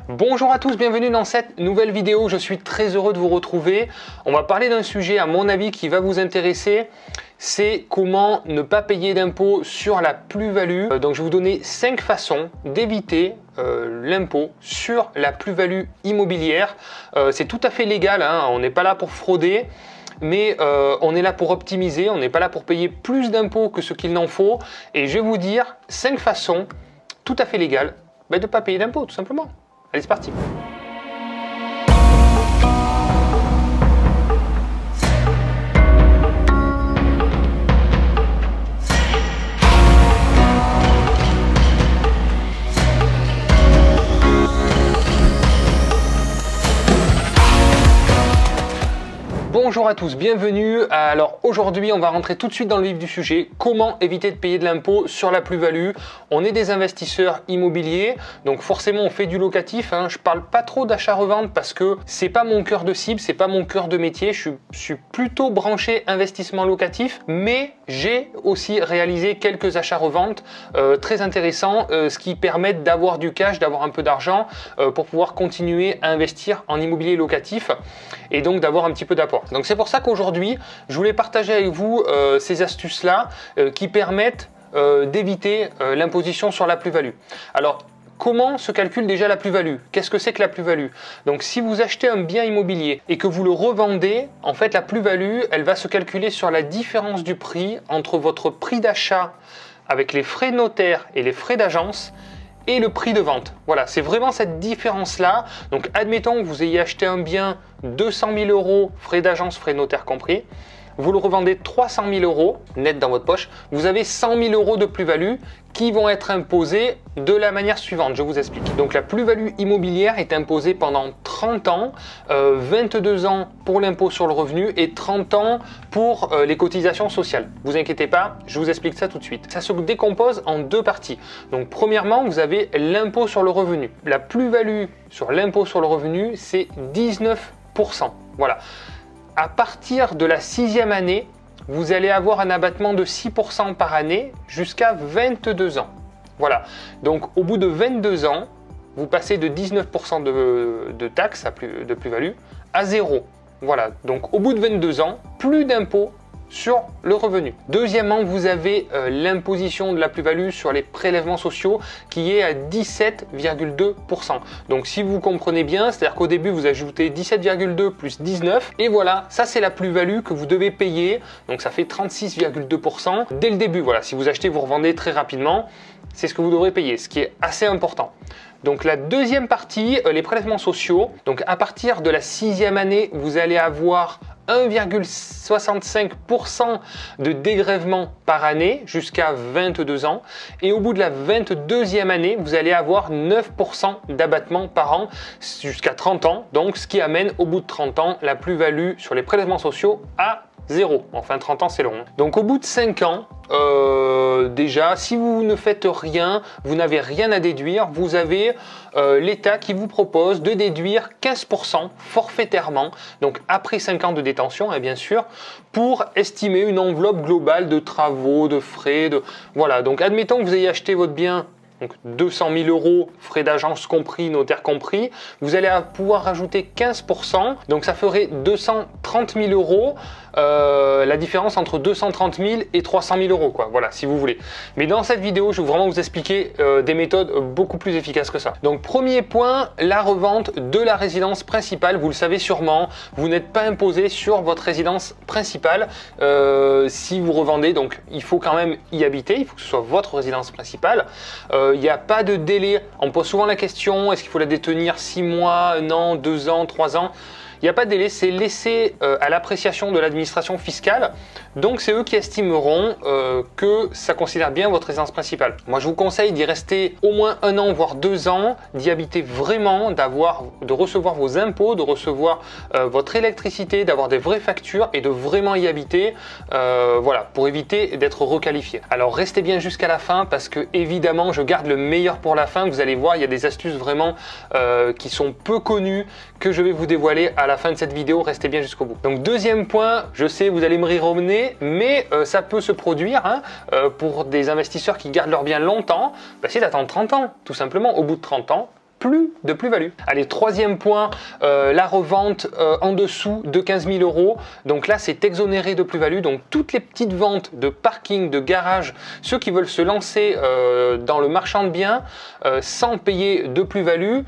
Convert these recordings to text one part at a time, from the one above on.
Bonjour à tous, bienvenue dans cette nouvelle vidéo. Je suis très heureux de vous retrouver. On va parler d'un sujet à mon avis qui va vous intéresser. C'est comment ne pas payer d'impôt sur la plus-value. Donc je vais vous donner 5 façons d'éviter l'impôt sur la plus-value immobilière. C'est tout à fait légal, hein, on n'est pas là pour frauder. Mais on est là pour optimiser, on n'est pas là pour payer plus d'impôts que ce qu'il n'en faut. Et je vais vous dire 5 façons tout à fait légales de ne pas payer d'impôts, tout simplement. Allez, c'est parti. Bonjour à tous, bienvenue. Alors aujourd'hui on va rentrer tout de suite dans le vif du sujet. Comment éviter de payer de l'impôt sur la plus-value? On est des investisseurs immobiliers, donc forcément on fait du locatif, hein. Je parle pas trop d'achat-revente parce que c'est pas mon cœur de cible, c'est pas mon cœur de métier. Je suis plutôt branché investissement locatif, mais j'ai aussi réalisé quelques achats-reventes très intéressants, ce qui permettent d'avoir du cash, d'avoir un peu d'argent pour pouvoir continuer à investir en immobilier locatif et donc d'avoir un petit peu d'apport. Donc c'est pour ça qu'aujourd'hui, je voulais partager avec vous ces astuces-là qui permettent d'éviter l'imposition sur la plus-value. Alors, comment se calcule déjà la plus-value? Qu'est-ce que c'est que la plus-value? Donc si vous achetez un bien immobilier et que vous le revendez, en fait la plus-value, elle va se calculer sur la différence du prix entre votre prix d'achat avec les frais de notaire et les frais d'agence et le prix de vente. Voilà, c'est vraiment cette différence-là. Donc, admettons que vous ayez acheté un bien 200 000 euros, frais d'agence, frais de notaire compris. Vous le revendez 300 000 euros net dans votre poche. Vous avez 100 000 euros de plus-value qui vont être imposés de la manière suivante. Je vous explique. Donc, la plus-value immobilière est imposée pendant 30 ans, 22 ans pour l'impôt sur le revenu et 30 ans pour les cotisations sociales. Vous inquiétez pas, je vous explique ça tout de suite. Ça se décompose en deux parties. Donc, premièrement, vous avez l'impôt sur le revenu. La plus-value sur l'impôt sur le revenu, c'est 19%. Voilà. À partir de la 6e année, vous allez avoir un abattement de 6% par année jusqu'à 22 ans. Voilà. Donc, au bout de 22 ans, vous passez de 19% de taxes de plus-value à 0. Voilà. Donc, au bout de 22 ans, plus d'impôt sur le revenu. Deuxièmement, vous avez l'imposition de la plus-value sur les prélèvements sociaux qui est à 17,2%. Donc si vous comprenez bien, c'est-à-dire qu'au début vous ajoutez 17,2 plus 19 et voilà, ça c'est la plus-value que vous devez payer. Donc ça fait 36,2% dès le début. Voilà, si vous achetez, vous revendez très rapidement, c'est ce que vous devrez payer, ce qui est assez important. Donc la deuxième partie, les prélèvements sociaux. Donc à partir de la 6e année, vous allez avoir 1,65% de dégrèvement par année jusqu'à 22 ans. Et au bout de la 22e année, vous allez avoir 9% d'abattement par an jusqu'à 30 ans. Donc ce qui amène au bout de 30 ans la plus-value sur les prélèvements sociaux à 0. Enfin 30 ans c'est long. Donc au bout de 5 ans, déjà si vous ne faites rien, vous n'avez rien à déduire, vous avez l'État qui vous propose de déduire 15% forfaitairement, donc après 5 ans de détention bien sûr, pour estimer une enveloppe globale de travaux, de frais, voilà. Donc admettons que vous ayez acheté votre bien donc 200 000 euros, frais d'agence compris, notaire compris, vous allez pouvoir rajouter 15%, donc ça ferait 230 000 euros, la différence entre 230 000 et 300 000 euros, quoi. Voilà, si vous voulez. Mais dans cette vidéo, je vais vraiment vous expliquer des méthodes beaucoup plus efficaces que ça. Donc premier point, la revente de la résidence principale. Vous le savez sûrement, vous n'êtes pas imposé sur votre résidence principale si vous revendez, donc il faut quand même y habiter, il faut que ce soit votre résidence principale. Il n'y a pas de délai. On pose souvent la question, est-ce qu'il faut la détenir 6 mois, 1 an, 2 ans, 3 ans? Il n'y a pas de délai, c'est laissé à l'appréciation de l'administration fiscale. Donc c'est eux qui estimeront que ça considère bien votre résidence principale. Moi je vous conseille d'y rester au moins 1 an, voire 2 ans, d'y habiter vraiment, de recevoir vos impôts, de recevoir votre électricité, d'avoir des vraies factures et de vraiment y habiter, voilà, pour éviter d'être requalifié. Alors restez bien jusqu'à la fin parce que évidemment je garde le meilleur pour la fin. Vous allez voir, il y a des astuces vraiment qui sont peu connues que je vais vous dévoiler à la fin de cette vidéo. Restez bien jusqu'au bout. Donc deuxième point, je sais vous allez me rire au nez, mais ça peut se produire pour des investisseurs qui gardent leur bien longtemps, c'est d'attendre 30 ans tout simplement. Au bout de 30 ans, plus de plus-value. Allez, troisième point, la revente en dessous de 15 000 euros. Donc là, c'est exonéré de plus-value. Donc toutes les petites ventes de parking, de garage, ceux qui veulent se lancer dans le marchand de biens sans payer de plus-value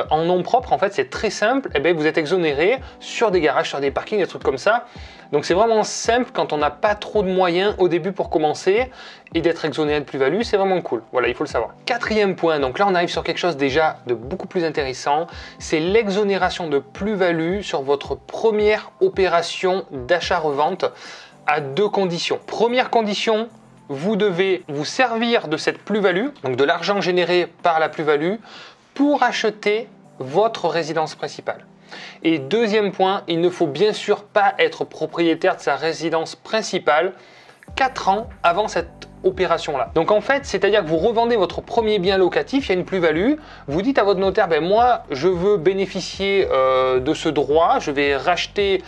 en nom propre, en fait, c'est très simple. Eh bien, vous êtes exonéré sur des garages, sur des parkings, des trucs comme ça. Donc c'est vraiment simple quand on n'a pas trop de moyens au début pour commencer, et d'être exonéré de plus-value, c'est vraiment cool. Voilà, il faut le savoir. Quatrième point, donc là on arrive sur quelque chose déjà de beaucoup plus intéressant, c'est l'exonération de plus-value sur votre première opération d'achat-revente à deux conditions. Première condition, vous devez vous servir de cette plus-value, donc de l'argent généré par la plus-value, pour acheter votre résidence principale. Et deuxième point, il ne faut bien sûr pas être propriétaire de sa résidence principale 4 ans avant cette opération-là. Donc en fait, c'est-à-dire que vous revendez votre premier bien locatif, il y a une plus-value, vous dites à votre notaire, ben moi je veux bénéficier de ce droit, je vais acheter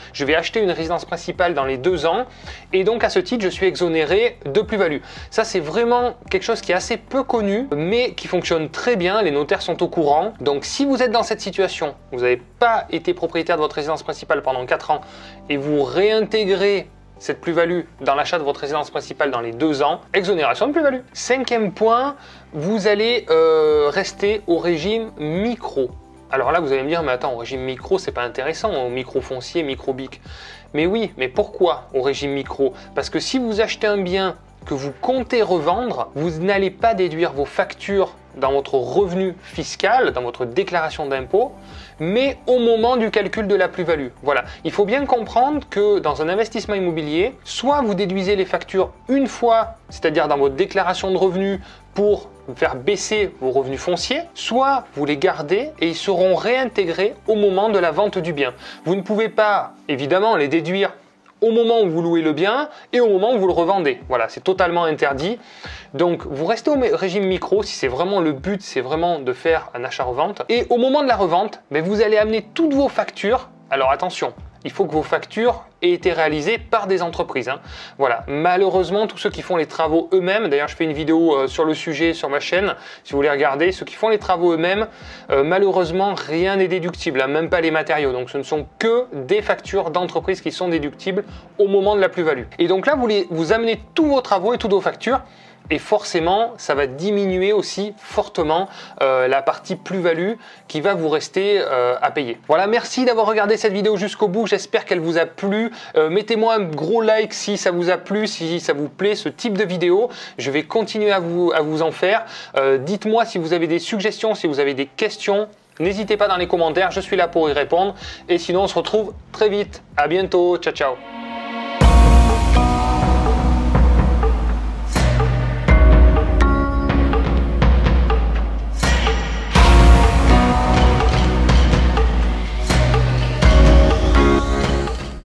une résidence principale dans les 2 ans, et donc à ce titre, je suis exonéré de plus-value. Ça, c'est vraiment quelque chose qui est assez peu connu, mais qui fonctionne très bien, les notaires sont au courant. Donc si vous êtes dans cette situation, vous n'avez pas été propriétaire de votre résidence principale pendant 4 ans, et vous réintégrez cette plus-value dans l'achat de votre résidence principale dans les 2 ans, exonération de plus-value. Cinquième point, vous allez rester au régime micro. Alors là, vous allez me dire, mais attends, au régime micro, c'est pas intéressant, au micro foncier, micro BIC. Mais oui, mais pourquoi au régime micro? Parce que si vous achetez un bien que vous comptez revendre, vous n'allez pas déduire vos factures dans votre revenu fiscal, dans votre déclaration d'impôt, mais au moment du calcul de la plus-value. Voilà, il faut bien comprendre que dans un investissement immobilier, soit vous déduisez les factures une fois, c'est-à-dire dans votre déclaration de revenus pour faire baisser vos revenus fonciers, soit vous les gardez et ils seront réintégrés au moment de la vente du bien. Vous ne pouvez pas, évidemment, les déduire au moment où vous louez le bien et au moment où vous le revendez. Voilà, c'est totalement interdit. Donc, vous restez au régime micro si c'est vraiment le but, c'est vraiment de faire un achat-revente. Et au moment de la revente, vous allez amener toutes vos factures. Alors attention, il faut que vos factures aient été réalisées par des entreprises. Voilà, malheureusement, tous ceux qui font les travaux eux-mêmes, d'ailleurs je fais une vidéo sur le sujet sur ma chaîne, si vous voulez regarder, ceux qui font les travaux eux-mêmes, malheureusement, rien n'est déductible, même pas les matériaux. Donc ce ne sont que des factures d'entreprise qui sont déductibles au moment de la plus-value. Et donc là, vous amenez tous vos travaux et toutes vos factures, et forcément, ça va diminuer aussi fortement la partie plus-value qui va vous rester à payer. Voilà, merci d'avoir regardé cette vidéo jusqu'au bout. J'espère qu'elle vous a plu. Mettez-moi un gros like si ça vous a plu, si ça vous plaît ce type de vidéo. Je vais continuer à vous en faire. Dites-moi si vous avez des suggestions, si vous avez des questions. N'hésitez pas dans les commentaires, je suis là pour y répondre. Et sinon, on se retrouve très vite. À bientôt. Ciao, ciao.